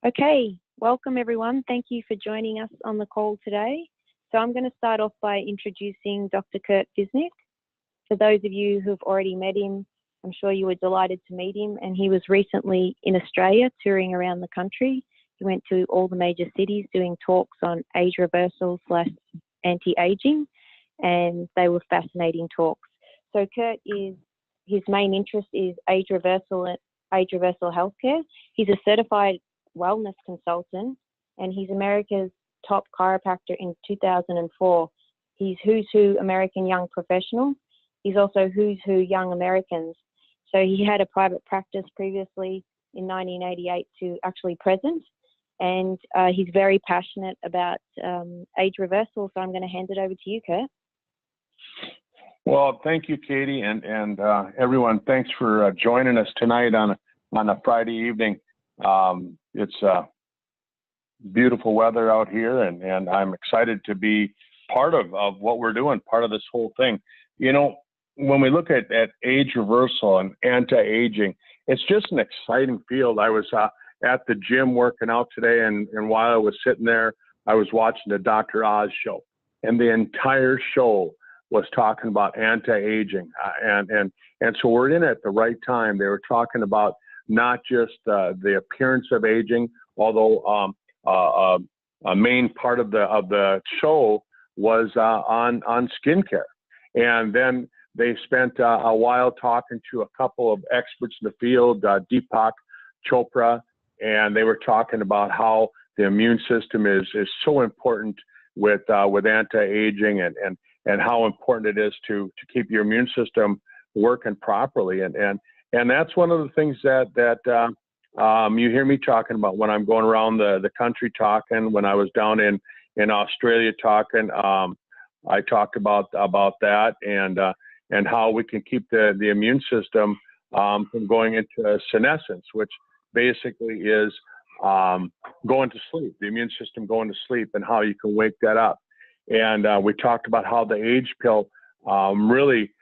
Okay, welcome everyone. Thank you for joining us on the call today. So I'm going to start off by introducing Dr. Kurt Visnick. For those of you who've already met him, I'm sure you were delighted to meet him, and he was recently in Australia touring around the country. He went to all the major cities doing talks on age reversal / anti-aging, and they were fascinating talks. So his main interest is age reversal healthcare. He's a certified wellness consultant, and he's America's top chiropractor in 2004. He's Who's Who American Young Professional. He's also Who's Who Young Americans. So he had a private practice previously in 1988 to actually present, and he's very passionate about age reversal. So I'm going to hand it over to you, Kurt. Well, thank you, Katie, and everyone. Thanks for joining us tonight on a Friday evening. It's beautiful weather out here, and I'm excited to be part of what we're doing, part of this whole thing. You know, when we look at age reversal and anti-aging, it's just an exciting field. I was at the gym working out today, and while I was sitting there, I was watching the Dr. Oz show, and the entire show was talking about anti-aging, and so we're in at the right time. They were talking about not just the appearance of aging, although a main part of the show was on skincare, and then they spent a while talking to a couple of experts in the field, Deepak Chopra, and they were talking about how the immune system is so important with anti-aging, and how important it is to keep your immune system working properly. And that's one of the things that you hear me talking about when I'm going around the country talking. When I was down in Australia talking, I talked about that and how we can keep the immune system from going into senescence, which basically is going to sleep, the immune system going to sleep, and how you can wake that up. And we talked about how the age pill really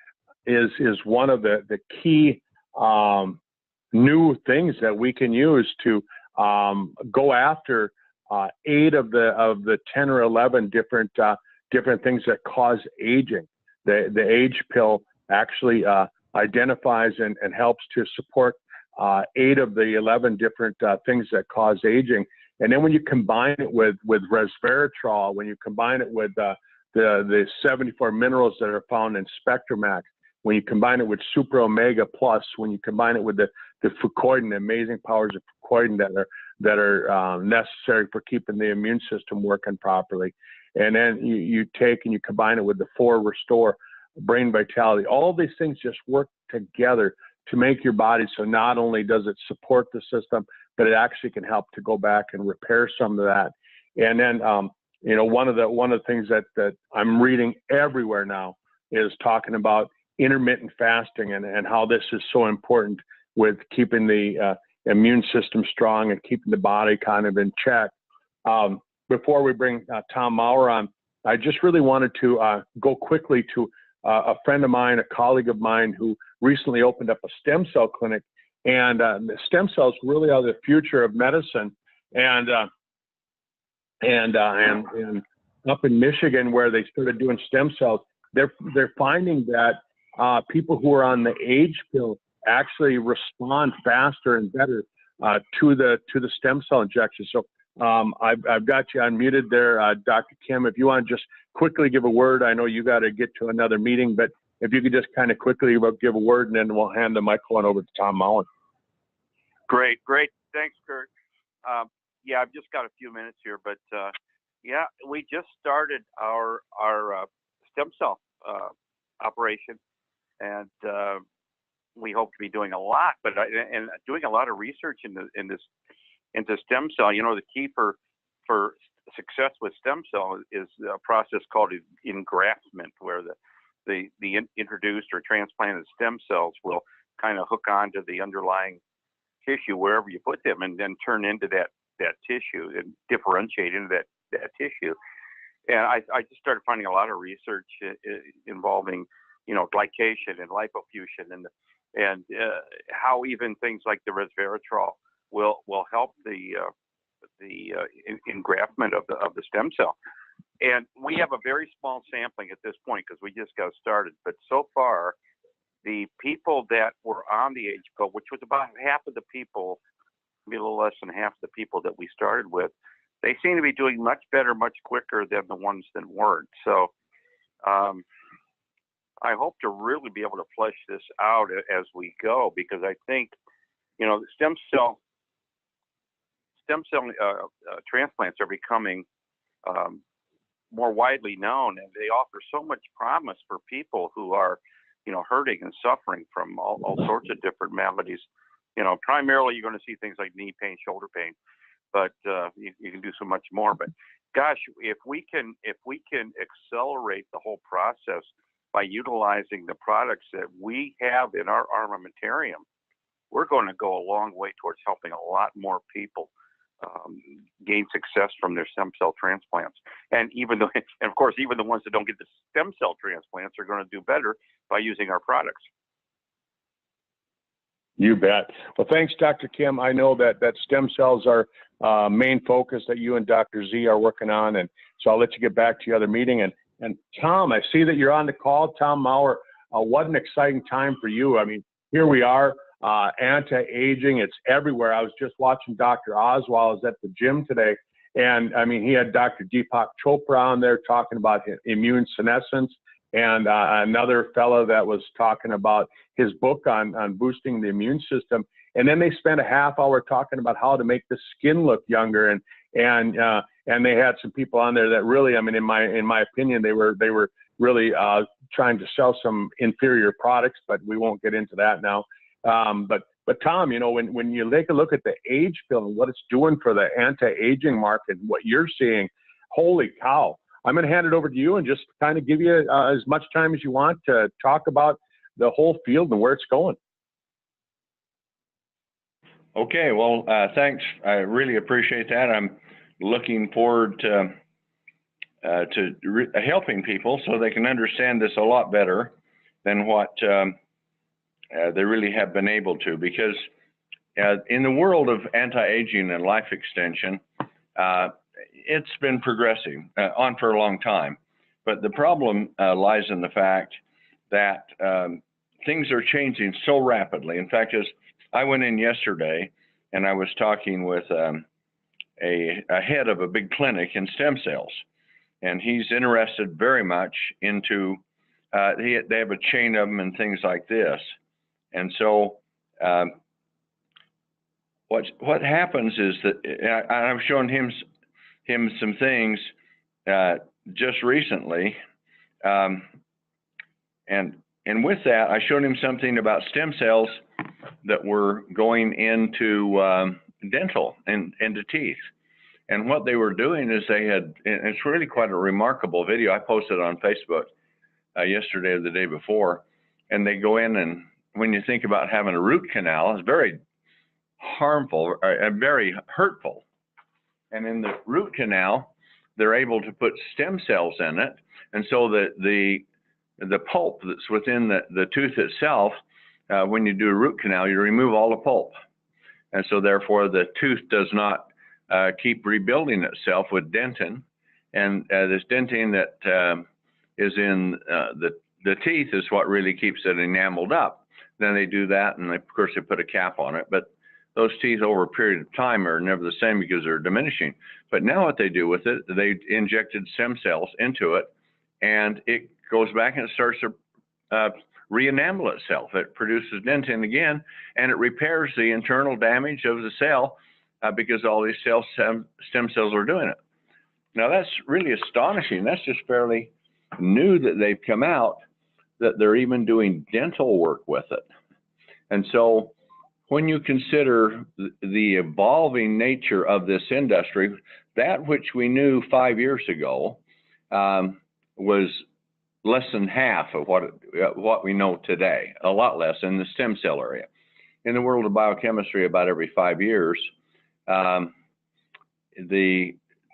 is one of the key new things that we can use to go after 8 of the 10 or 11 different things that cause aging. The age pill actually identifies and helps to support 8 of the 11 different things that cause aging. And then when you combine it with resveratrol, when you combine it with the 74 minerals that are found in Spectromax, when you combine it with Super Omega Plus, when you combine it with the fucoidan, the amazing powers of fucoidan that are necessary for keeping the immune system working properly, and then you take and you combine it with the 4 Restore, brain vitality, all these things just work together to make your body so not only does it support the system, but it actually can help to go back and repair some of that. And then, you know, one of the things that I'm reading everywhere now is talking about intermittent fasting and how this is so important with keeping the immune system strong and keeping the body kind of in check. Before we bring Tom Mower on, I just really wanted to go quickly to a friend of mine, a colleague of mine who recently opened up a stem cell clinic. And the stem cells really are the future of medicine. And up in Michigan, where they started doing stem cells, they're finding that people who are on the age pill actually respond faster and better to the stem cell injection. So I've got you unmuted there, Dr. Kim. If you want to just quickly give a word, I know you got to get to another meeting, but if you could just kind of quickly give a word, and then we'll hand the microphone over to Tom Mower. Great. Thanks, Kurt. Yeah, I've just got a few minutes here, but yeah, we just started our stem cell operation, and we hope to be doing a lot, and doing a lot of research into stem cell. You know, the key for success with stem cell is a process called engraftment, where the introduced or transplanted stem cells will kind of hook onto the underlying tissue wherever you put them, and then turn into that tissue and differentiate into that tissue. And I just started finding a lot of research involving, you know, glycation and lipofuscin, and how even things like the resveratrol will help the engraftment of the stem cell. And we have a very small sampling at this point because we just got started. But so far, the people that were on the age pill, which was about half of the people, maybe a little less than half of the people that we started with, they seem to be doing much better, much quicker than the ones that weren't. So I hope to really be able to flesh this out as we go, because I think, the stem cell transplants are becoming more widely known, and they offer so much promise for people who are, hurting and suffering from all sorts of different maladies. Primarily you're going to see things like knee pain, shoulder pain, but you can do so much more. But gosh, if we can accelerate the whole process by utilizing the products that we have in our armamentarium, we're going to go a long way towards helping a lot more people gain success from their stem cell transplants. And of course, even the ones that don't get the stem cell transplants are going to do better by using our products. You bet. Well, thanks, Dr. Kim. I know that stem cells are main focus that you and Dr. Z are working on, and so I'll let you get back to your other meeting. And Tom, I see that you're on the call. Tom Mower, what an exciting time for you. I mean, here we are. Anti-aging, it's everywhere. I was just watching Dr. Oz while I was at the gym today, and I mean, he had Dr. Deepak Chopra on there talking about immune senescence, and another fellow that was talking about his book on boosting the immune system. And then they spent a half hour talking about how to make the skin look younger, and they had some people on there that really, I mean, in my opinion, they were really trying to sell some inferior products, but we won't get into that now. But Tom, when you take a look at the age pill and what it's doing for the anti-aging market, and what you're seeing, holy cow! I'm going to hand it over to you and just kind of give you as much time as you want to talk about the whole field and where it's going. Okay, well, thanks. I really appreciate that. I'm looking forward to helping people so they can understand this a lot better than what they really have been able to, because in the world of anti-aging and life extension, it's been progressing on for a long time. But the problem lies in the fact that things are changing so rapidly. In fact, as I went in yesterday and I was talking with a head of a big clinic in stem cells, and he's interested very much into, they have a chain of them and things like this. And so what happens is that I've shown him some things just recently, and with that, I showed him something about stem cells that were going into dental and into teeth. And what they were doing is and it's really quite a remarkable video. I posted on Facebook yesterday or the day before, and they go in, and when you think about having a root canal, it's very harmful and very hurtful. And in the root canal, they're able to put stem cells in it, and so the pulp that's within the tooth itself, when you do a root canal, you remove all the pulp, and so therefore the tooth does not keep rebuilding itself with dentin, and this dentin that is in the teeth is what really keeps it enameled up. Then they do that, and of course they put a cap on it, but those teeth over a period of time are never the same because they're diminishing. But now what they do with it, they injected stem cells into it, and it goes back and it starts to re-enamel itself. It produces dentin again, and it repairs the internal damage of the cell because all these stem cells are doing it. Now that's really astonishing. That's just fairly new that they've come out, that they're even doing dental work with it. And so when you consider the evolving nature of this industry, that which we knew 5 years ago was less than half of what we know today, a lot less in the stem cell area. In the world of biochemistry, about every 5 years, the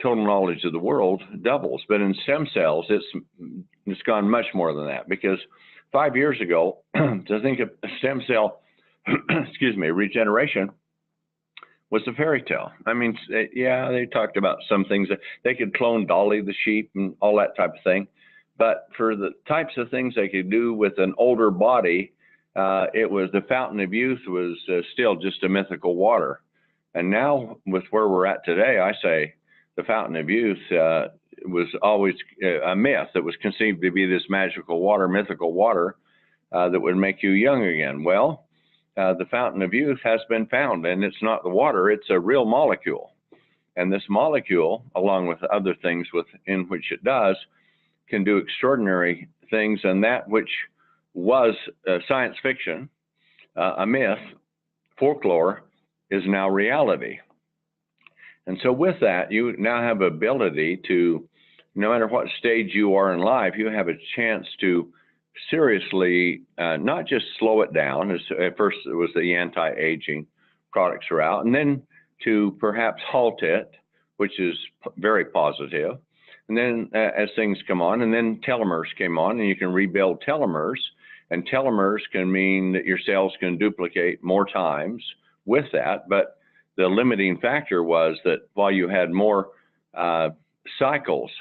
total knowledge of the world doubles. But in stem cells, it's gone much more than that, because 5 years ago, to think of stem cell, excuse me, regeneration was a fairy tale. I mean, yeah, they talked about some things that they could clone Dolly the sheep and all that type of thing. But for the types of things they could do with an older body, it was the fountain of youth was still just a mythical water. And now with where we're at today, I say the fountain of youth was always a myth that was conceived to be this magical water, mythical water that would make you young again. Well, the fountain of youth has been found, and it's not the water, it's a real molecule. And this molecule, along with other things in which it does, can do extraordinary things, and that which was science fiction, a myth, folklore, is now reality. And so with that, you now have ability to, no matter what stage you are in life, you have a chance to seriously not just slow it down. At first it was the anti-aging products are out, and then to perhaps halt it, which is very positive. And then as things come on, and then telomeres came on, and you can rebuild telomeres. And telomeres can mean that your cells can duplicate more times with that. But the limiting factor was that while you had more cycles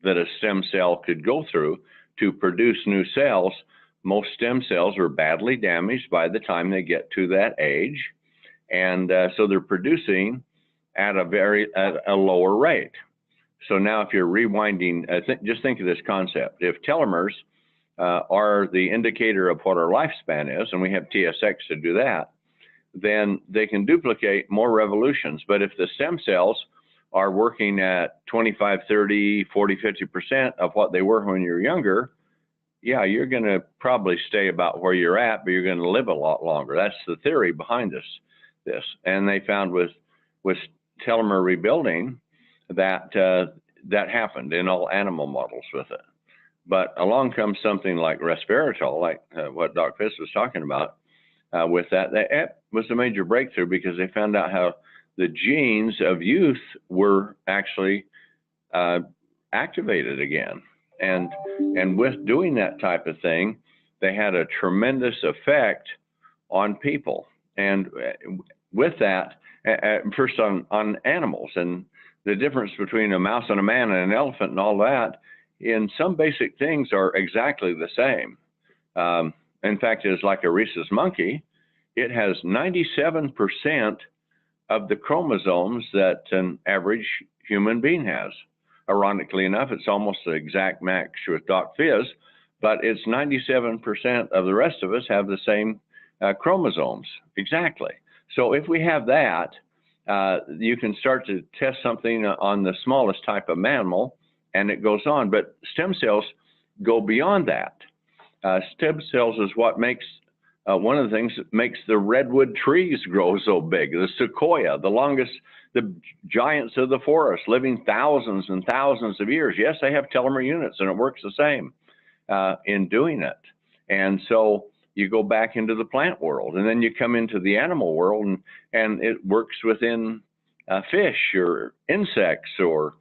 that a stem cell could go through to produce new cells, most stem cells are badly damaged by the time they get to that age. And so they're producing at a lower rate. So now if you're rewinding, just think of this concept. If telomeres are the indicator of what our lifespan is, and we have TSX to do that, then they can duplicate more revolutions. But if the stem cells are working at 25, 30, 40, 50% of what they were when you're younger, yeah, you're going to probably stay about where you're at, but you're going to live a lot longer. That's the theory behind this. And they found with telomere rebuilding that that happened in all animal models with it. But along comes something like resveratrol, like what Doc Fiss was talking about. With that was a major breakthrough because they found out how the genes of youth were actually activated again. And with doing that type of thing, they had a tremendous effect on people. And with that, first on animals, and the difference between a mouse and a man and an elephant and all that, in some basic things are exactly the same. In fact, it's like a rhesus monkey. It has 97% of the chromosomes that an average human being has. Ironically enough, it's almost the exact match with Doc Fiss, but it's 97% of the rest of us have the same chromosomes, exactly. So if we have that, you can start to test something on the smallest type of mammal, and it goes on. But stem cells go beyond that. Stem cells is what makes one of the things that makes the redwood trees grow so big. The sequoia, the giants of the forest, living thousands and thousands of years. Yes, they have telomere units, and it works the same in doing it. And so you go back into the plant world, and then you come into the animal world, and it works within fish or insects or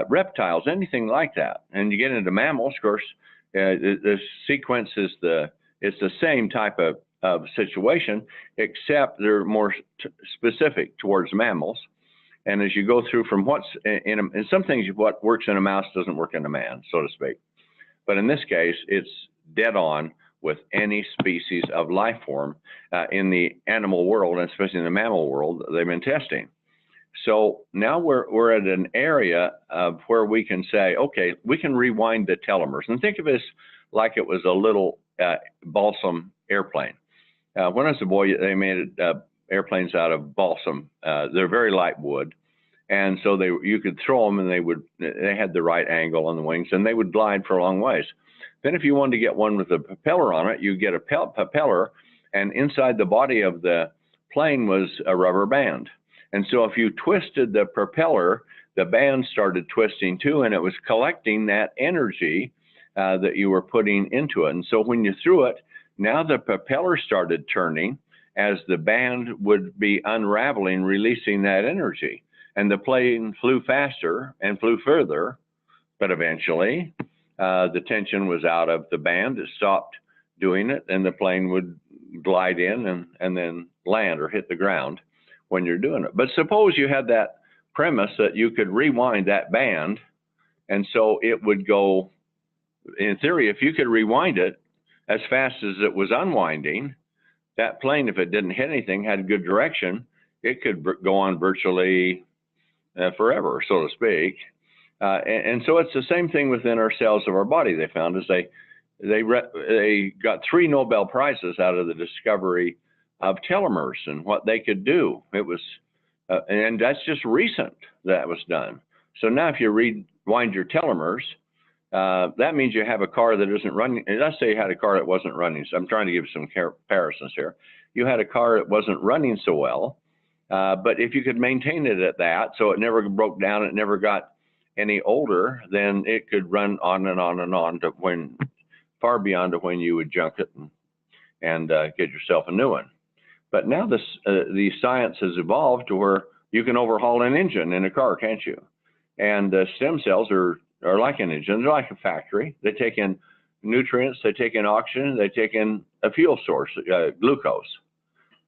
reptiles, anything like that. And you get into mammals, of course, the sequence is it's the same type of situation, except they're more specific towards mammals. And as you go through from what's in some things, what works in a mouse doesn't work in a man, so to speak. But in this case, it's dead on with any species of life form in the animal world, and especially in the mammal world, they've been testing. So now we're at an area of where we can say, okay, we can rewind the telomeres. And think of this like it was a little balsam airplane. When I was a boy, they made airplanes out of balsam. They're very light wood. And so you could throw them, and they had the right angle on the wings, and they would glide for a long ways. Then if you wanted to get one with a propeller on it, you get a propeller, and inside the body of the plane was a rubber band. And so if you twisted the propeller, the band started twisting too, and it was collecting that energy that you were putting into it. And so when you threw it, now the propeller started turning as the band would be unraveling, releasing that energy. And the plane flew faster and flew further, but eventually the tension was out of the band. It stopped doing it, and the plane would glide in and then land or hit the ground. when you're doing it. But suppose you had that premise that you could rewind that band, and so it would go, in theory, if you could rewind it as fast as it was unwinding, that plane, if it didn't hit anything, had good direction, it could go on virtually forever, so to speak. And so it's the same thing within our cells of our body. They found is they got 3 Nobel Prizes out of the discovery of telomeres and what they could do. It was, and that's just recent that was done. So now if you rewind your telomeres, that means you have a car that isn't running. And let's say you had a car that wasn't running. So I'm trying to give some comparisons here. You had a car that wasn't running so well, but if you could maintain it at that, so it never broke down, it never got any older, then it could run on and on and on to when far beyond to when you would junk it and get yourself a new one. But now the science has evolved to where you can overhaul an engine in a car, can't you? And stem cells are like an engine. They're like a factory. They take in nutrients, they take in oxygen, they take in a fuel source, glucose.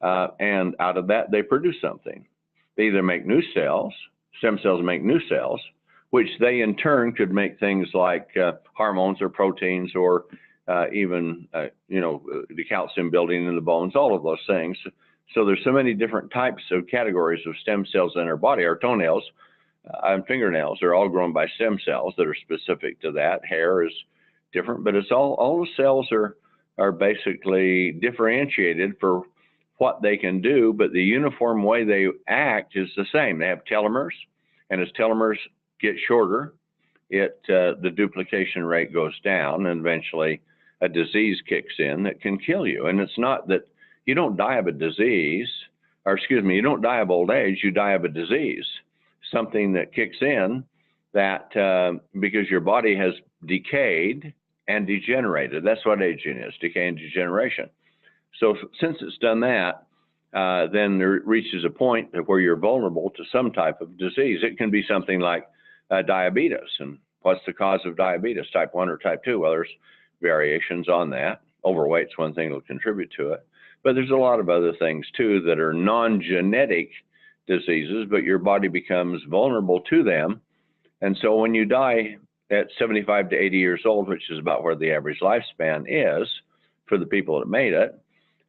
And out of that, they produce something. They either make new cells, stem cells make new cells, which they in turn could make things like hormones or proteins or even, the calcium building in the bones, all of those things. So there's so many different types of categories of stem cells in our body. Our toenails and fingernails are all grown by stem cells that are specific to that. Hair is different, but it's all the cells are basically differentiated for what they can do, but the uniform way they act is the same. They have telomeres, and as telomeres get shorter, the duplication rate goes down, and eventually a disease kicks in that can kill you. And it's not that you don't die of a disease, or excuse me, you don't die of old age, you die of a disease, something that kicks in that because your body has decayed and degenerated. That's what aging is, decay and degeneration. So since it's done that, then there reaches a point where you're vulnerable to some type of disease. It can be something like diabetes. And what's the cause of diabetes, type 1 or type 2? Well, there's variations on that. Overweight's one thing that will contribute to it. But there's a lot of other things, too, that are non-genetic diseases, but your body becomes vulnerable to them. And so when you die at 75 to 80 years old, which is about where the average lifespan is for the people that made it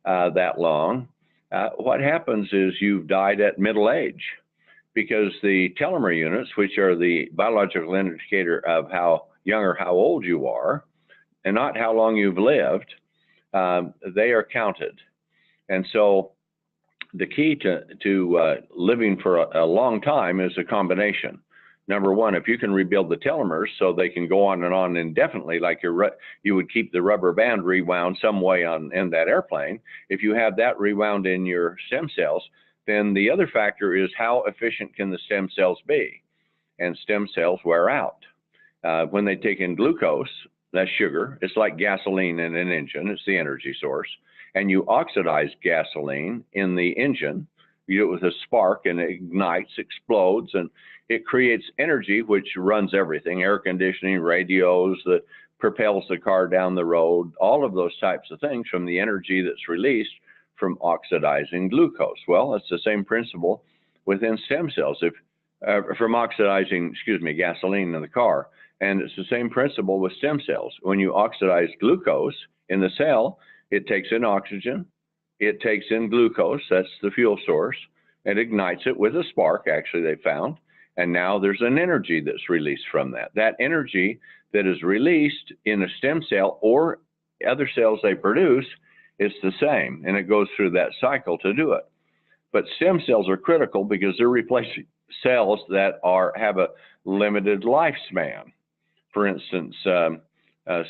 that long, what happens is you've died at middle age, because the telomere units, which are the biological indicator of how young or how old you are, and not how long you've lived, they are counted. And so the key to living for a long time is a combination. Number one, if you can rebuild the telomeres so they can go on and on indefinitely, like you would keep the rubber band rewound some way in that airplane. If you have that rewound in your stem cells, then the other factor is how efficient can the stem cells be? And stem cells wear out. When they take in glucose, that's sugar. It's like gasoline in an engine. It's the energy source. And you oxidize gasoline in the engine. You do it with a spark, and it ignites, explodes, and it creates energy, which runs everything, air conditioning, radios, that propels the car down the road, all of those types of things from the energy that's released from oxidizing glucose. Well, it's the same principle within stem cells. From oxidizing, gasoline in the car. And it's the same principle with stem cells. When you oxidize glucose in the cell, it takes in oxygen, it takes in glucose, that's the fuel source, and ignites it with a spark, actually, they found. And now there's an energy that's released from that. That energy that is released in a stem cell or other cells they produce is the same, and it goes through that cycle to do it. But stem cells are critical because they're replacing cells that have a limited lifespan. For instance,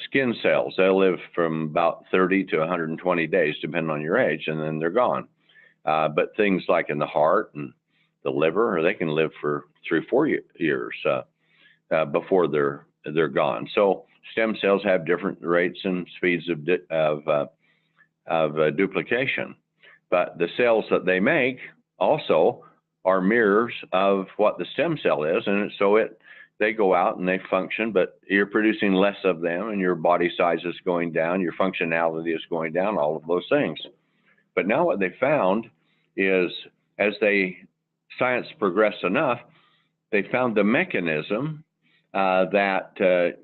skin cells, they'll live from about 30 to 120 days, depending on your age, and then they're gone. But things like in the heart and the liver, they can live for 3 or 4 years before they're gone. So stem cells have different rates and speeds of duplication. But the cells that they make also are mirrors of what the stem cell is, and so they go out and they function, but you're producing less of them, and your body size is going down, your functionality is going down, all of those things. But now what they found is as they science progressed enough, they found the mechanism that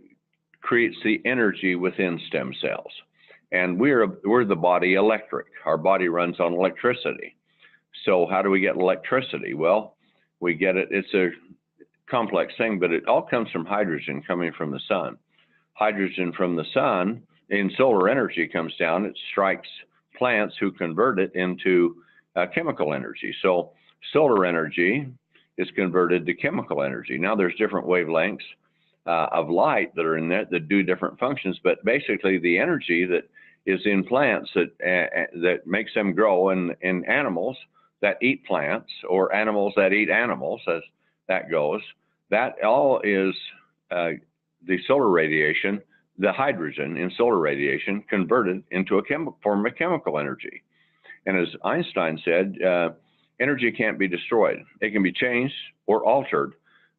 creates the energy within stem cells. And we're the body electric. Our body runs on electricity. So how do we get electricity? Well, we get it. It's a complex thing, but it all comes from hydrogen coming from the sun. Hydrogen from the sun in solar energy comes down. It strikes plants who convert it into chemical energy. So solar energy is converted to chemical energy. Now there's different wavelengths of light that are in there that do different functions, but basically the energy that is in plants that makes them grow, and in animals that eat plants, or animals that eat animals, as that goes, that all is the solar radiation, the hydrogen in solar radiation converted into a form of chemical energy. And as Einstein said, energy can't be destroyed. It can be changed or altered,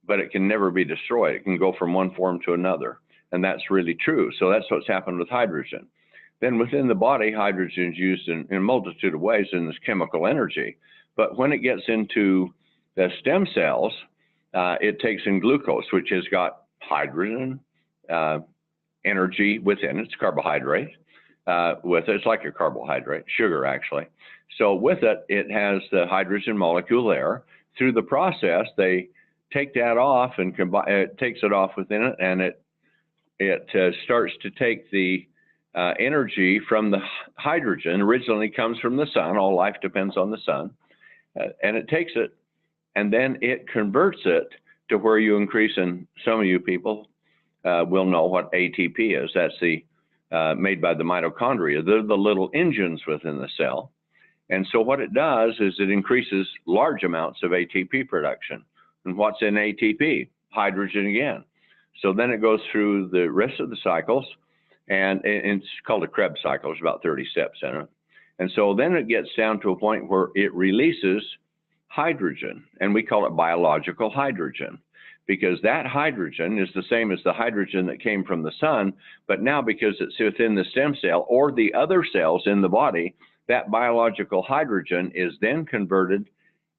but it can never be destroyed. It can go from one form to another. And that's really true. So that's what's happened with hydrogen. Then within the body, hydrogen is used in a multitude of ways in this chemical energy. But when it gets into the stem cells, it takes in glucose, which has got hydrogen energy within it. It's carbohydrate with it. It's like a carbohydrate, sugar actually. So with it, it has the hydrogen molecule there. Through the process, they take that off and it takes it off within it, and it starts to take the energy from the hydrogen. Originally comes from the sun. All life depends on the sun. And it takes it, and then it converts it to where you increase, and some of you people will know what ATP is. That's the made by the mitochondria. They're the little engines within the cell. And so what it does is it increases large amounts of ATP production. And what's in ATP? Hydrogen again. So then it goes through the rest of the cycles, and it's called a Krebs cycle. There's about 30 steps in it. And so then it gets down to a point where it releases hydrogen, and we call it biological hydrogen, because that hydrogen is the same as the hydrogen that came from the sun, but now because it's within the stem cell or the other cells in the body, that biological hydrogen is then converted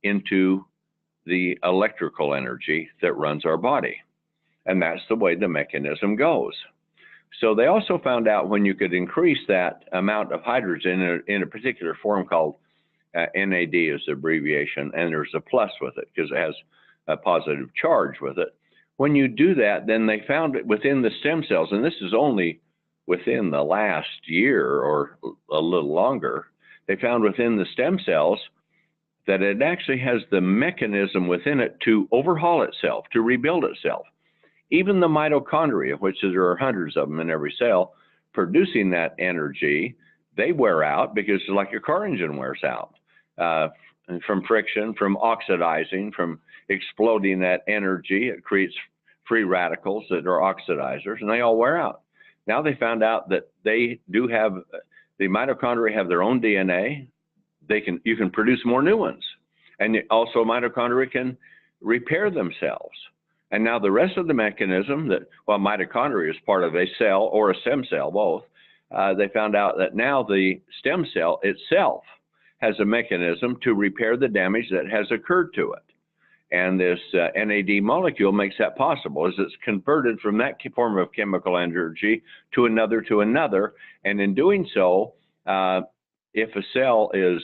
into the electrical energy that runs our body. And that's the way the mechanism goes. So they also found out when you could increase that amount of hydrogen in a particular form called NAD is the abbreviation, and there's a plus with it because it has a positive charge with it. When you do that, then they found it within the stem cells, and this is only within the last year or a little longer, they found within the stem cells that it actually has the mechanism within it to overhaul itself, to rebuild itself. Even the mitochondria, which there are hundreds of them in every cell, producing that energy, they wear out because it's like a car engine wears out from friction, from oxidizing, from exploding that energy. It creates free radicals that are oxidizers, and they all wear out. Now they found out that they do have, the mitochondria have their own DNA. You can produce more new ones. And also mitochondria can repair themselves. And now the rest of the mechanism that, while mitochondria is part of a cell or a stem cell, both, they found out that now the stem cell itself has a mechanism to repair the damage that has occurred to it. And this NAD molecule makes that possible, as it's converted from that form of chemical energy to another. And in doing so, if a cell is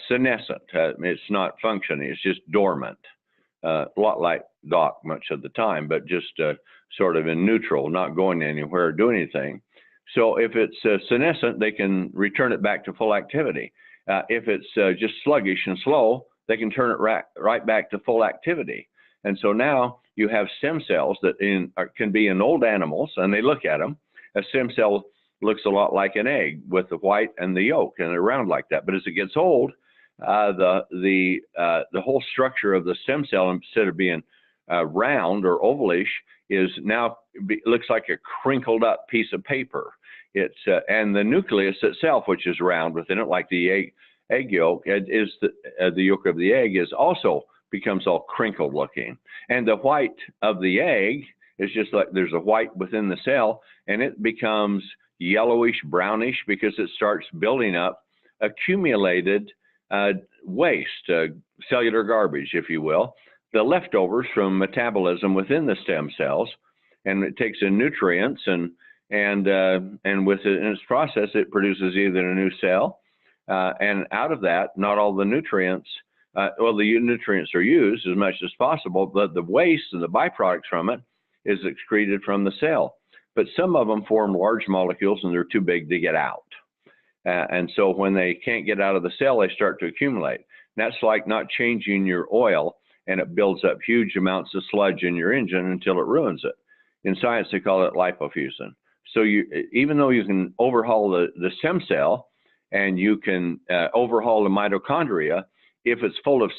senescent, it's not functioning, it's just dormant, a lot like Doc much of the time, but just sort of in neutral, not going anywhere or doing anything. So if it's senescent, they can return it back to full activity. If it's just sluggish and slow, they can turn it right back to full activity. And so now you have stem cells that can be in old animals, and they look at them. A stem cell looks a lot like an egg with the white and the yolk, and they're round like that. But as it gets old, the whole structure of the stem cell, instead of being round or ovalish, is now looks like a crinkled up piece of paper. It's and the nucleus itself, which is round within it, like the egg yolk, is the yolk of the egg is also becomes all crinkled looking, and the white of the egg is just like there's a white within the cell, and it becomes yellowish brownish because it starts building up accumulated waste, cellular garbage, if you will, the leftovers from metabolism within the stem cells, and it takes in nutrients and with it in its process, it produces either a new cell, and out of that, not all the nutrients, the nutrients are used as much as possible, but the waste and the byproducts from it is excreted from the cell. But some of them form large molecules and they're too big to get out. And so when they can't get out of the cell, they start to accumulate. And that's like not changing your oil, and it builds up huge amounts of sludge in your engine until it ruins it. In science, they call it lipofuscin. So even though you can overhaul the stem cell and you can overhaul the mitochondria, if it's full of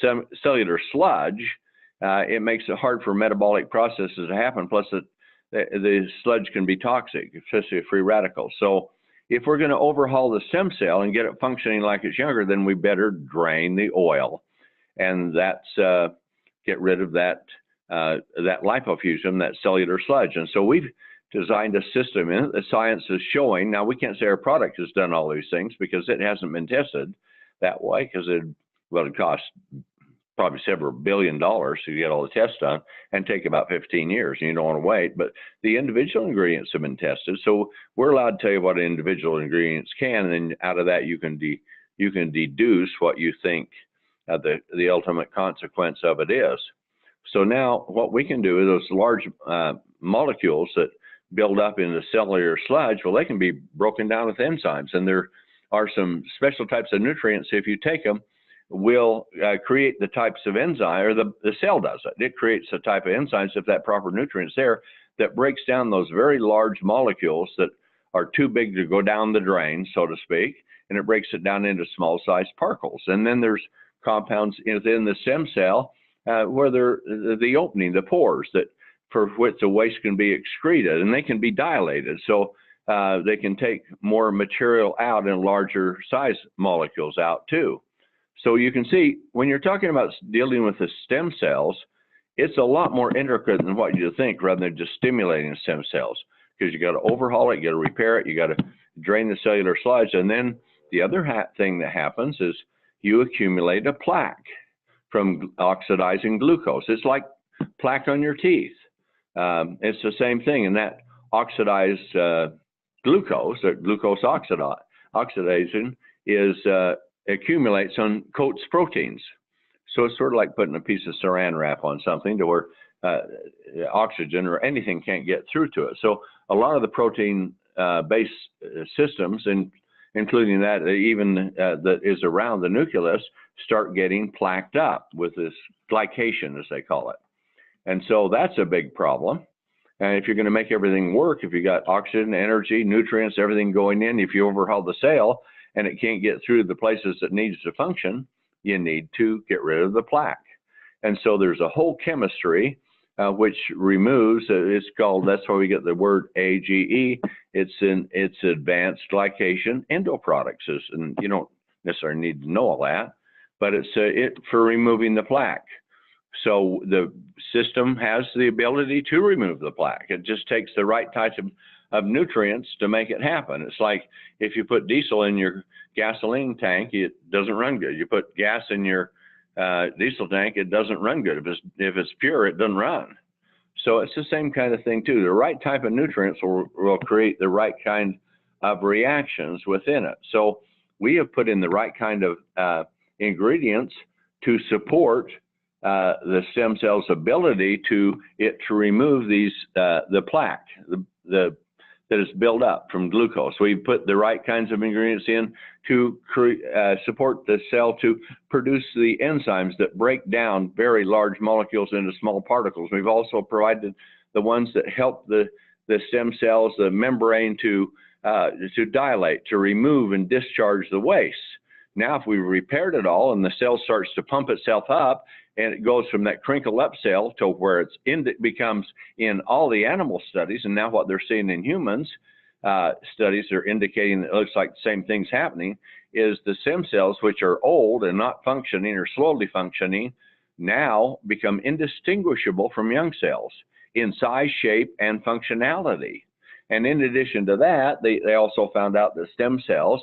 cellular sludge, it makes it hard for metabolic processes to happen. Plus, the sludge can be toxic, especially free radicals. So if we're going to overhaul the stem cell and get it functioning like it's younger, then we better drain the oil. And that's get rid of that lipofuscin, that cellular sludge. And so we've designed a system in it. The science is showing. Now, we can't say our product has done all these things because it hasn't been tested that way, because it costs probably several $1 billion to get all the tests done and take about 15 years, and you don't want to wait. But the individual ingredients have been tested, so we're allowed to tell you what individual ingredients can, and then out of that you can deduce what you think the ultimate consequence of it is. So now what we can do is those large molecules that build up into cellular sludge, well, they can be broken down with enzymes, and there are some special types of nutrients, if you take them, will create the types of enzyme, or the cell does it. It creates a type of enzymes, if that proper nutrient's there, that breaks down those very large molecules that are too big to go down the drain, so to speak, and it breaks it down into small-sized particles. And then there's compounds within the stem cell where they're the opening, the pores, that for which the waste can be excreted, and they can be dilated. So they can take more material out and larger size molecules out too. So you can see, when you're talking about dealing with the stem cells, it's a lot more intricate than what you think, rather than just stimulating stem cells, because you got to overhaul it, you got to repair it, you got to drain the cellular sludge. And then the other thing that happens is you accumulate a plaque from oxidizing glucose. It's like plaque on your teeth. It's the same thing, and that oxidized glucose, or glucose oxidation, is accumulates on coats proteins. So it's sort of like putting a piece of saran wrap on something to where oxygen or anything can't get through to it. So a lot of the protein based systems, including that even that is around the nucleus, start getting plaqued up with this glycation, as they call it. And so that's a big problem. And if you're going to make everything work, if you got oxygen, energy, nutrients, everything going in, if you overhaul the cell and it can't get through the places it needs to function, you need to get rid of the plaque. And so there's a whole chemistry which removes, it's called, that's why we get the word AGE. It's advanced glycation endoproducts, and you don't necessarily need to know all that, but it's for removing the plaque. So the system has the ability to remove the plaque. It just takes the right types of nutrients to make it happen. It's like if you put diesel in your gasoline tank, it doesn't run good. You put gas in your diesel tank, it doesn't run good. If it's pure, it doesn't run. So it's the same kind of thing too. The right type of nutrients will create the right kind of reactions within it. So we have put in the right kind of ingredients to support the stem cell's ability to remove these the plaque that is built up from glucose. We put the right kinds of ingredients in to support the cell to produce the enzymes that break down very large molecules into small particles. We've also provided the ones that help the stem cells, the membrane to dilate, to remove and discharge the waste. Now, if we repaired it all and the cell starts to pump itself up, and it goes from that crinkle up cell to where it becomes in all the animal studies, and now what they're seeing in humans, studies are indicating that it looks like the same thing's happening, is the stem cells, which are old and not functioning or slowly functioning, now become indistinguishable from young cells in size, shape, and functionality. And in addition to that, they also found out that stem cells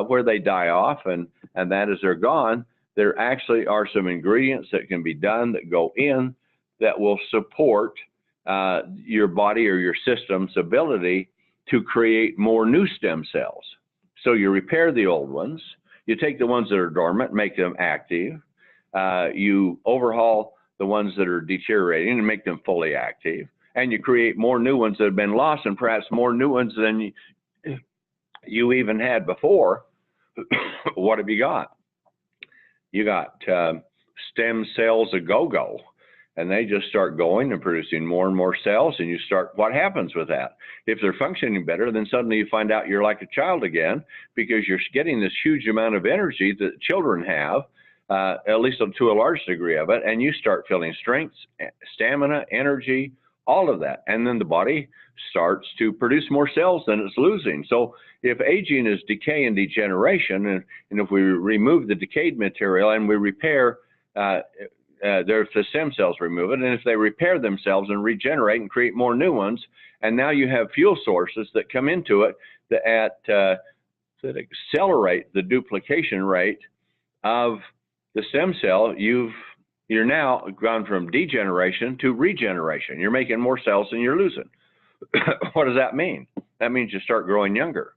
where they die off, and that as they're gone, there actually are some ingredients that can be done that go in that will support your body or your system's ability to create more new stem cells. So you repair the old ones, you take the ones that are dormant, make them active, you overhaul the ones that are deteriorating and make them fully active, and you create more new ones that have been lost, and perhaps more new ones than you even had before. What have you got? You got stem cells a go-go, and they just start going and producing more and more cells, and you start, what happens with that? If they're functioning better, then suddenly you find out you're like a child again, because you're getting this huge amount of energy that children have, at least to a large degree of it, and you start feeling strength, stamina, energy, all of that. And then the body starts to produce more cells than it's losing. So if aging is decay and degeneration, and if we remove the decayed material and we repair, there's the stem cells remove it, and if they repair themselves and regenerate and create more new ones, and now you have fuel sources that come into it that accelerate the duplication rate of the stem cell, you're now gone from degeneration to regeneration. You're making more cells than you're losing. What does that mean? That means you start growing younger.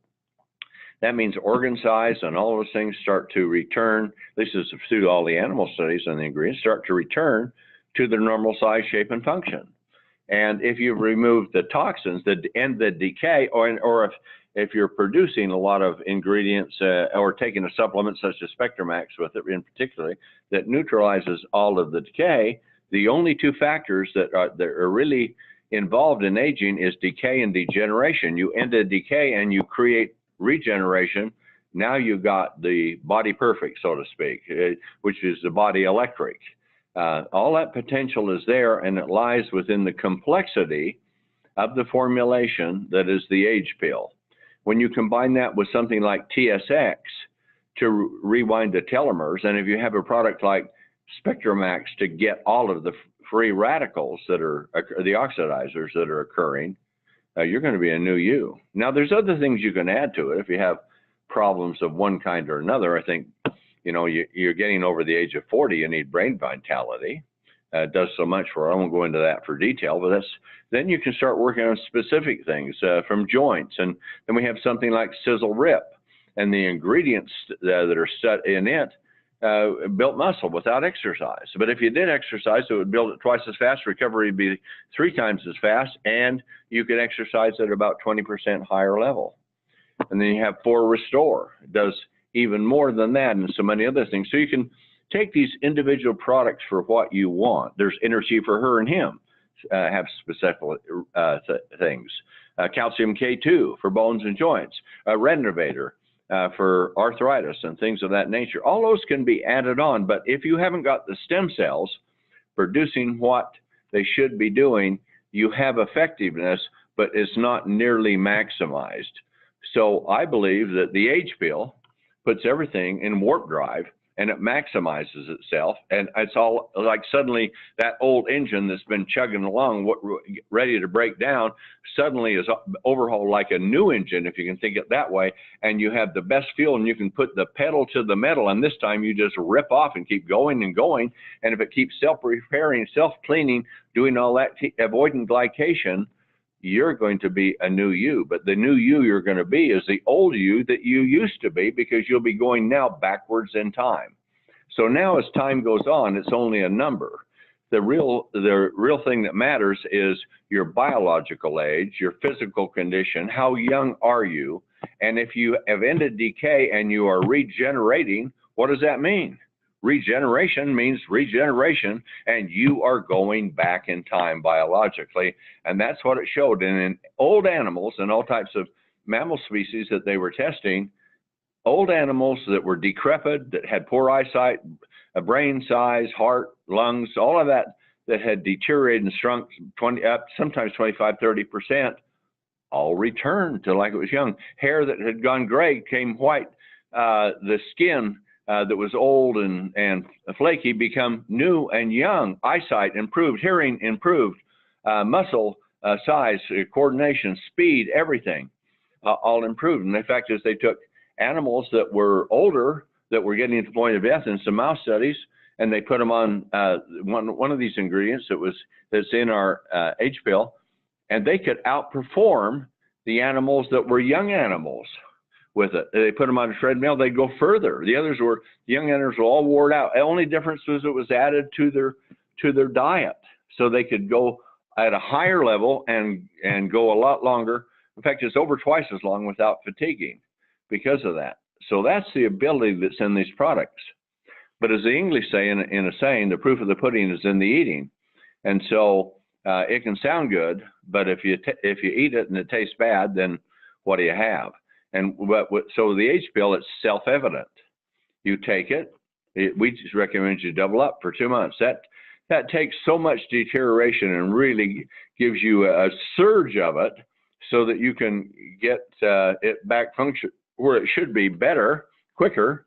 That means organ size and all those things start to return, at least as through all the animal studies and the ingredients, start to return to their normal size, shape, and function. And if you remove the toxins and the decay, or if you're producing a lot of ingredients or taking a supplement such as Spectromax with it in particular, that neutralizes all of the decay, the only two factors that are really involved in aging is decay and degeneration. You end a decay and you create regeneration. Now you've got the body perfect, so to speak, which is the body electric. All that potential is there, and it lies within the complexity of the formulation that is the age pill. When you combine that with something like TSX to rewind the telomeres, and if you have a product like Spectromax to get all of the free radicals that are the oxidizers that are occurring, you're going to be a new you. Now, there's other things you can add to it if you have problems of one kind or another. I think, you know, you're getting over the age of 40, you need brain vitality. It does so much for it. I won't go into that for detail, but then you can start working on specific things from joints. And then we have something like Sizzle Rip, and the ingredients that are set in it built muscle without exercise. But if you did exercise, it would build it twice as fast, recovery would be 3 times as fast, and you could exercise at about 20% higher level. And then you have 4 Restore. It does even more than that, and so many other things. So you can take these individual products for what you want. There's Energy for Her and Him, have specific things. Calcium K2 for bones and joints. Renovator for arthritis and things of that nature. All those can be added on, but if you haven't got the stem cells producing what they should be doing, you have effectiveness, but it's not nearly maximized. So I believe that the age pill puts everything in warp drive, and it maximizes itself, and it's all like suddenly that old engine that's been chugging along, ready to break down, suddenly is overhauled like a new engine, if you can think it that way, and you have the best fuel, and you can put the pedal to the metal, and this time you just rip off and keep going and going, and if it keeps self-repairing, self-cleaning, doing all that, avoiding glycation, you're going to be a new you. But the new you you're going to be is the old you that you used to be, because you'll be going now backwards in time. So now as time goes on, it's only a number. The real thing that matters is your biological age, your physical condition, how young are you? And if you have ended decay and you are regenerating, what does that mean? Regeneration means regeneration, and you are going back in time biologically. And that's what it showed. And in old animals and all types of mammal species that they were testing, old animals that were decrepit, that had poor eyesight, a brain size, heart, lungs, all of that, that had deteriorated and shrunk 20 up, sometimes 25, 30%, all returned to like it was young. Hair that had gone gray came white. The skin that was old and flaky become new and young. Eyesight improved, hearing improved, muscle size, coordination, speed, everything all improved. And the fact is they took animals that were older, that were getting to the point of death in some mouse studies, and they put them on one of these ingredients that's in our H pill, and they could outperform the animals that were young animals with it. They put them on a treadmill, they'd go further. The young animals were all wore out. The only difference was it was added to their diet, so they could go at a higher level and go a lot longer. In fact, it's over twice as long without fatiguing because of that. So that's the ability that's in these products. But as the English say in a saying, the proof of the pudding is in the eating. And so it can sound good, but if you eat it and it tastes bad, then what do you have? And so the H pill, it's self-evident. You take it. We just recommend you double up for 2 months. That takes so much deterioration and really gives you a surge of it, so that you can get it back function where it should be better, quicker,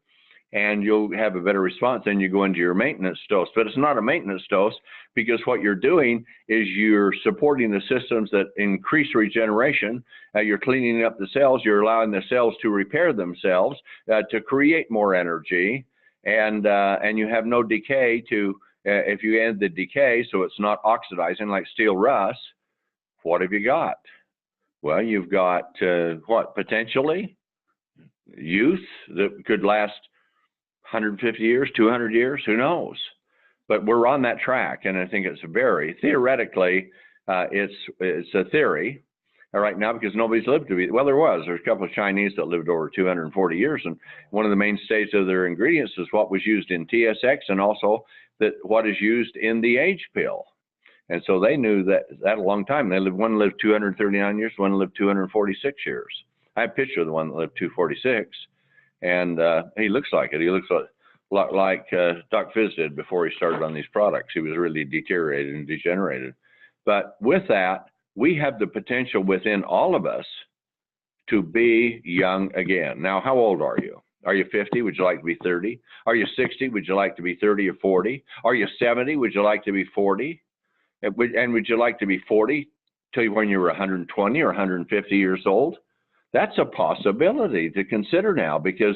and you'll have a better response. Then you go into your maintenance dose. But it's not a maintenance dose, because what you're doing is you're supporting the systems that increase regeneration. You're cleaning up the cells. You're allowing the cells to repair themselves, to create more energy, and you have no decay to, if you end the decay, so it's not oxidizing like steel rust, what have you got? Well, you've got what, potentially youth that could last 150 years, 200 years, who knows? But we're on that track, and I think it's very theoretically, it's a theory right now, because nobody's lived to be. Well, there's a couple of Chinese that lived over 240 years, and one of the mainstays of their ingredients is what was used in TSX, and also that what is used in the H pill. And so they knew that a long time. One lived 239 years, one lived 246 years. I have a picture of the one that lived 246, and he looks like it. He looks a lot like Doc Fizz did before he started on these products. He was really deteriorated and degenerated. But with that, we have the potential within all of us to be young again. Now, how old are you? Are you 50? Would you like to be 30? Are you 60? Would you like to be 30 or 40? Are you 70? Would you like to be 40? And would you like to be 40 till when you were 120 or 150 years old? That's a possibility to consider now, because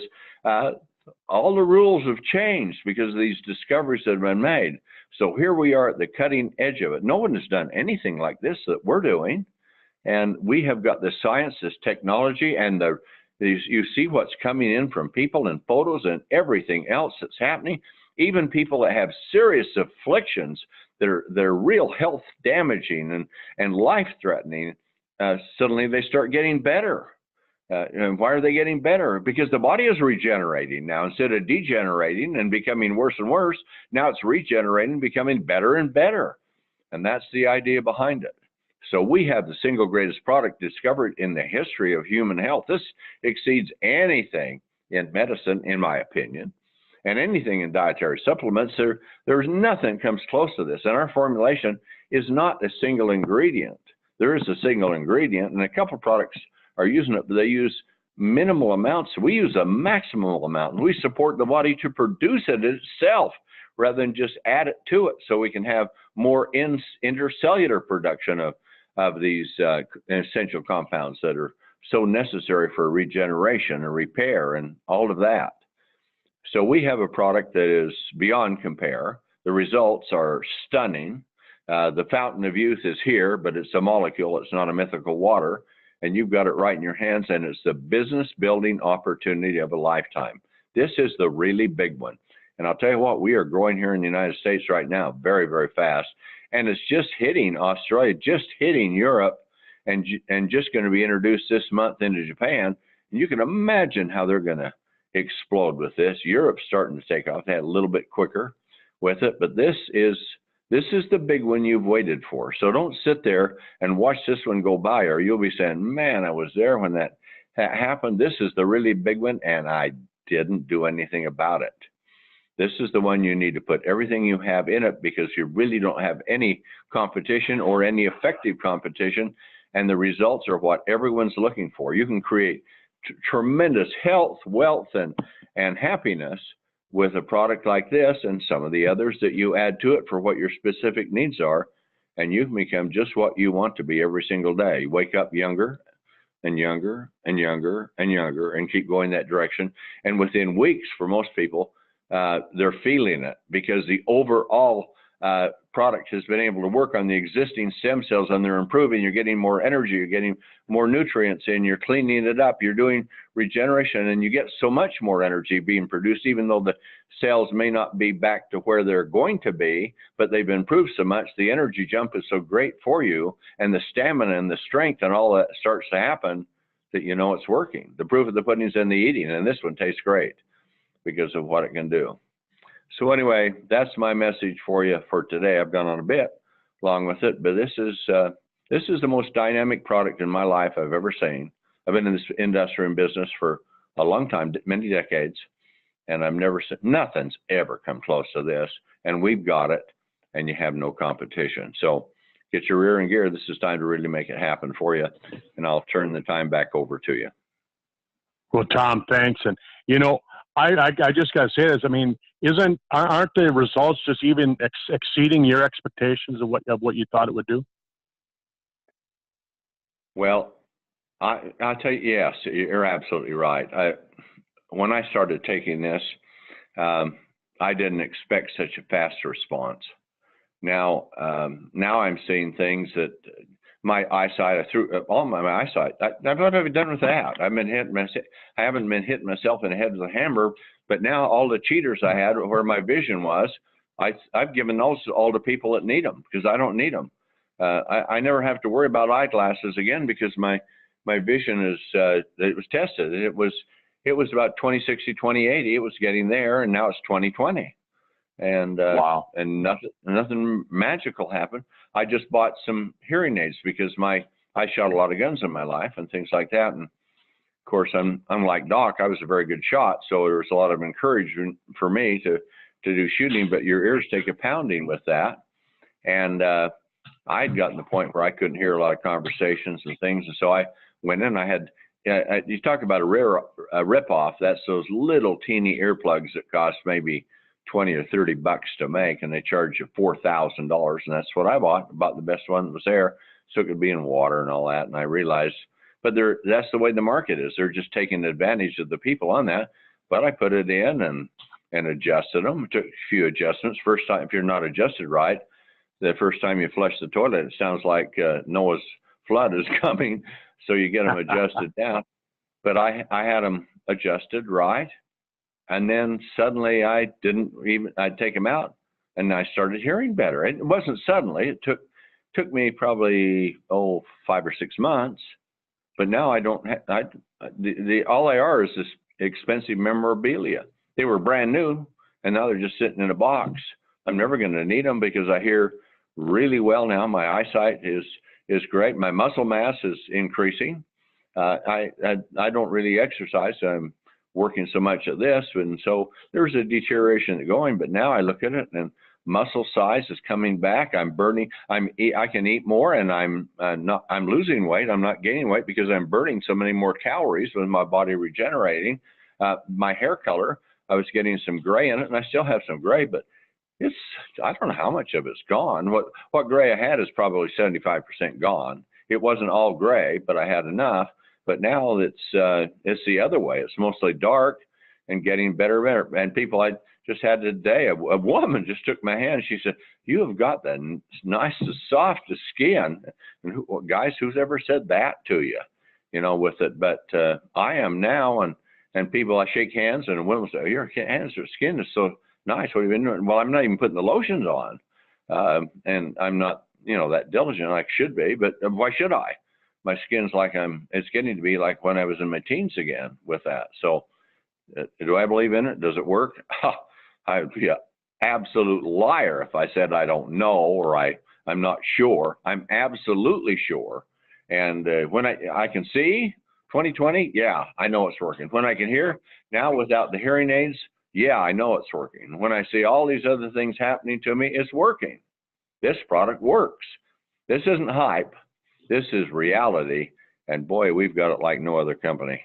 all the rules have changed because of these discoveries that have been made. So here we are at the cutting edge of it. No one has done anything like this that we're doing. And we have got the science, this technology, and you see what's coming in from people and photos and everything else that's happening. Even people that have serious afflictions, they're real health damaging and life threatening, suddenly they start getting better. And why are they getting better? Because the body is regenerating now. Instead of degenerating and becoming worse and worse, now it's regenerating, becoming better and better. And that's the idea behind it. So we have the single greatest product discovered in the history of human health. This exceeds anything in medicine, in my opinion, and anything in dietary supplements. There's nothing that comes close to this. And our formulation is not a single ingredient. There is a single ingredient, and a couple of products are using it, but they use minimal amounts. We use a maximum amount, and we support the body to produce it itself rather than just add it to it, so we can have more intercellular production of these essential compounds that are so necessary for regeneration and repair and all of that. So we have a product that is beyond compare. The results are stunning. The fountain of youth is here, but it's a molecule. It's not a mythical water. And you've got it right in your hands, and it's the business building opportunity of a lifetime. This is the really big one. And I'll tell you what, we are growing here in the United States right now very, very fast. And it's just hitting Australia, just hitting Europe, and just going to be introduced this month into Japan. And you can imagine how they're going to explode with this. Europe's starting to take off. They had a little bit quicker with it, but this is the big one you've waited for. So don't sit there and watch this one go by, or you'll be saying, man, I was there when that happened. This is the really big one, and I didn't do anything about it. This is the one you need to put everything you have in it, because you really don't have any competition or any effective competition, and the results are what everyone's looking for. You can create tremendous health, wealth, and happiness with a product like this and some of the others that you add to it for what your specific needs are, and you can become just what you want to be every single day. You wake up younger and younger and younger and younger and keep going that direction. And within weeks, for most people, they're feeling it because the overall product has been able to work on the existing stem cells, and they're improving. You're getting more energy, you're getting more nutrients in, you're cleaning it up, you're doing regeneration, and you get so much more energy being produced, even though the cells may not be back to where they're going to be, but they've improved so much. The energy jump is so great for you, and the stamina and the strength and all that starts to happen that you know it's working. The proof of the pudding is in the eating, and this one tastes great because of what it can do. So anyway, that's my message for you for today. I've gone on a bit long with it, but this is the most dynamic product in my life I've ever seen. I've been in this industry and business for a long time, many decades, and I've never seen, nothing's ever come close to this, and we've got it, and you have no competition. So get your rear in gear. This is time to really make it happen for you, and I'll turn the time back over to you. Well, Tom, thanks. And, you know, I just got to say this. I mean, aren't the results just even exceeding your expectations of what you thought it would do? Well, I'll tell you, yes, you're absolutely right. When I started taking this, I didn't expect such a fast response. Now I'm seeing things that my eyesight, I threw all my eyesight. What have I done with that? I haven't been hitting myself in the head with a hammer, but now all the cheaters I had where my vision was, I've given those to all the people that need them because I don't need them. I never have to worry about eyeglasses again because my vision is it was tested. It was about 20/60, 20/80. It was getting there, and now it's 20/20. And wow. And nothing magical happened. I just bought some hearing aids because I shot a lot of guns in my life and things like that. And of course, I'm like Doc. I was a very good shot, so there was a lot of encouragement for me to do shooting. But your ears take a pounding with that, and I'd gotten to the point where I couldn't hear a lot of conversations and things, and so I went in. I had you talk about a rip off. That's those little teeny earplugs that cost maybe $20 or $30 to make, and they charge you $4,000, and that's what I bought. Bought the best one that was there, so it could be in water and all that. And I realized, but that's the way the market is. They're just taking advantage of the people on that. But I put it in and adjusted them. It took a few adjustments. First time, if you're not adjusted right, the first time you flush the toilet, it sounds like Noah's flood is coming. So you get them adjusted down. But I had them adjusted right. And then suddenly I'd take them out and I started hearing better. It wasn't suddenly, it took me probably, 5 or 6 months, but now I don't all they are is this expensive memorabilia. They were brand new and now they're just sitting in a box. I'm never going to need them because I hear really well now. My eyesight is great. My muscle mass is increasing. I don't really exercise. I'm working so much at this, and so there's a deterioration going, but now I look at it and muscle size is coming back. I'm burning. I can eat more, and I'm losing weight. I'm not gaining weight because I'm burning so many more calories with my body regenerating. My hair color, I was getting some gray in it, and I still have some gray, but I don't know how much of it's gone. What gray I had is probably 75% gone. It wasn't all gray, but I had enough. But now it's the other way. It's mostly dark and getting better and better. And people, I just had today, a woman just took my hand. She said, "You have got the nicest, softest skin." And guys, who's ever said that to you, with it? But I am now, and people, I shake hands, and women say, "Your skin is so nice. What have you been doing?" Well, I'm not even putting the lotions on, and I'm not, that diligent like I should be. But why should I? My skin's like it's getting to be like when I was in my teens again with that. So do I believe in it? Does it work? I would be an absolute liar if I said I don't know or I'm not sure. I'm absolutely sure. And when I can see 20/20, yeah, I know it's working. When I can hear now without the hearing aids, yeah, I know it's working. When I see all these other things happening to me, it's working. This product works. This isn't hype. This is reality, and boy, we've got it like no other company.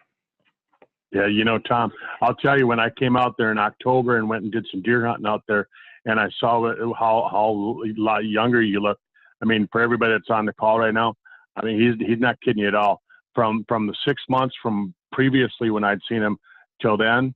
Yeah, Tom, I'll tell you, when I came out there in October and went and did some deer hunting out there, and I saw how a lot younger you look. I mean, for everybody that's on the call right now, I mean, he's not kidding you at all. from the 6 months from previously when I'd seen him till then,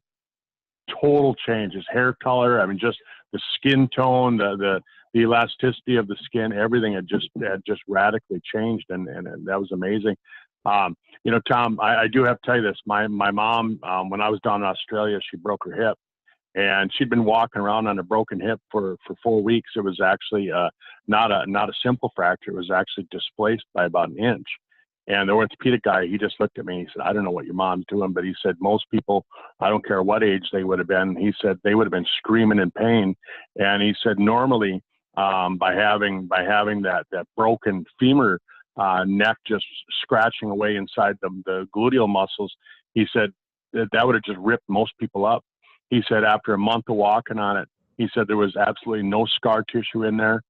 total change. His hair color, I mean, just the skin tone, the elasticity of the skin, everything had just radically changed, and that was amazing. You know, Tom, I do have to tell you this. My mom, when I was down in Australia, she broke her hip, and she'd been walking around on a broken hip for 4 weeks. It was actually not a simple fracture. It was actually displaced by about an inch. And the orthopedic guy, he just looked at me. He said, "I don't know what your mom's doing," but he said most people, I don't care what age they would have been, he said they would have been screaming in pain. And he said normally by having that broken femur neck just scratching away inside the gluteal muscles, he said that would have just ripped most people up. He said after a month of walking on it, he said there was absolutely no scar tissue in there.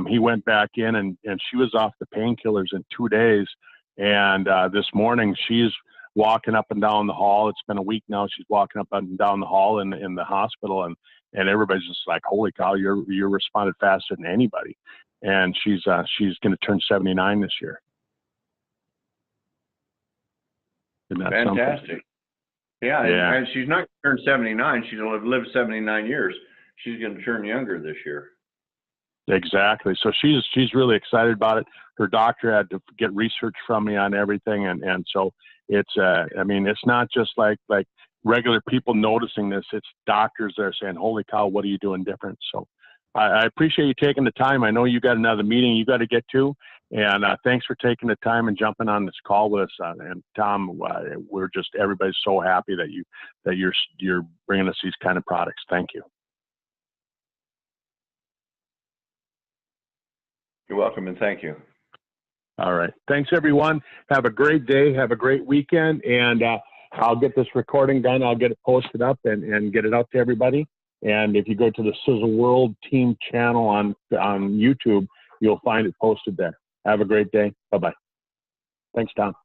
He went back in and she was off the painkillers in 2 days. And this morning she's walking up and down the hall. It's been a week now. She's walking up and down the hall in the hospital, and everybody's just like, "Holy cow, you responded faster than anybody." And she's going to turn 79 this year. Isn't that Fantastic. something? Yeah, Yeah. and she's not going to turn 79. She's going to live 79 years. She's going to turn younger this year. Exactly. So she's really excited about it. Her doctor had to get research from me on everything, and so it's I mean, it's not just like regular people noticing this. It's doctors that are saying, "Holy cow, what are you doing different?" So I appreciate you taking the time. I know you got another meeting you got to get to, and thanks for taking the time and jumping on this call with us. And Tom, we're just everybody's so happy that you're bringing us these kind of products. Thank you. You're welcome, and thank you. All right. Thanks, everyone. Have a great day. Have a great weekend. And I'll get this recording done. I'll get it posted up and get it out to everybody. And if you go to the Sizzle World Team channel on YouTube, you'll find it posted there. Have a great day. Bye-bye. Thanks, Tom.